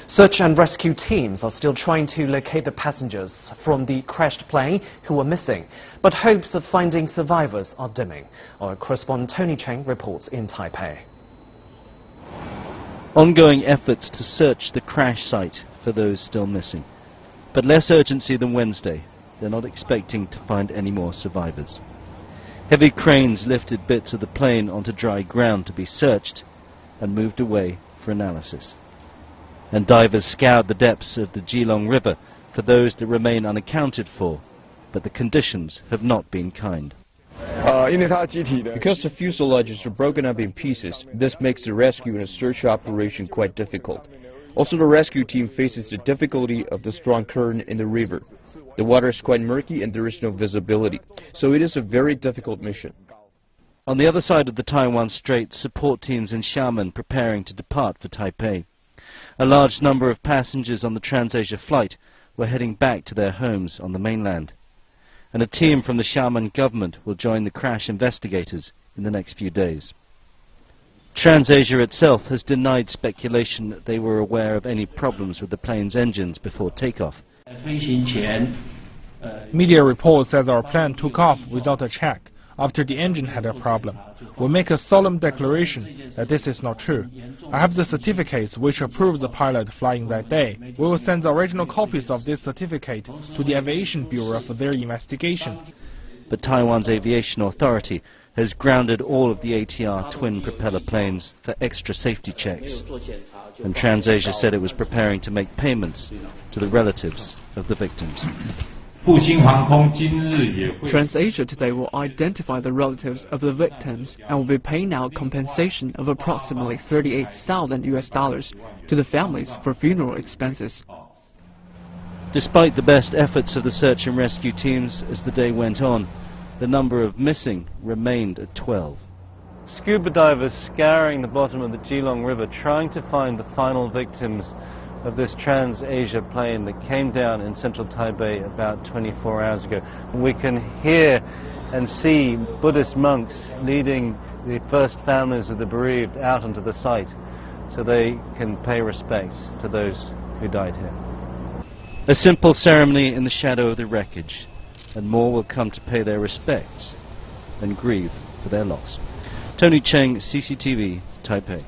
Search and rescue teams are still trying to locate the passengers from the crashed plane who were missing, but hopes of finding survivors are dimming. Our correspondent Tony Cheng reports in Taipei. Ongoing efforts to search the crash site for those still missing, but less urgency than Wednesday. They're not expecting to find any more survivors. Heavy cranes lifted bits of the plane onto dry ground to be searched and moved away for analysis. And divers scoured the depths of the Jilung River for those that remain unaccounted for, but the conditions have not been kind. Because the fuselages are broken up in pieces, this makes the rescue and search operation quite difficult. Also, the rescue team faces the difficulty of the strong current in the river. The water is quite murky and there is no visibility, so it is a very difficult mission. On the other side of the Taiwan Strait, support teams in Xiamen preparing to depart for Taipei. A large number of passengers on the Trans-Asia flight were heading back to their homes on the mainland. And a team from the Xiamen government will join the crash investigators in the next few days. Trans-Asia itself has denied speculation that they were aware of any problems with the plane's engines before takeoff. Media reports says our plane took off without a check after the engine had a problem. We make a solemn declaration that this is not true. I have the certificates which approve the pilot flying that day. We will send the original copies of this certificate to the Aviation Bureau for their investigation. But Taiwan's aviation authority has grounded all of the ATR twin propeller planes for extra safety checks. And TransAsia said it was preparing to make payments to the relatives of the victims. TransAsia today will identify the relatives of the victims and will be paying out compensation of approximately $38,000 to the families for funeral expenses. Despite the best efforts of the search and rescue teams as the day went on, the number of missing remained at 12. Scuba divers scouring the bottom of the Jilung River trying to find the final victims of this Trans-Asia plane that came down in central Taipei about 24 hours ago. We can hear and see Buddhist monks leading the first families of the bereaved out onto the site so they can pay respects to those who died here. A simple ceremony in the shadow of the wreckage, and more will come to pay their respects and grieve for their loss. Tony Cheng, CCTV, Taipei.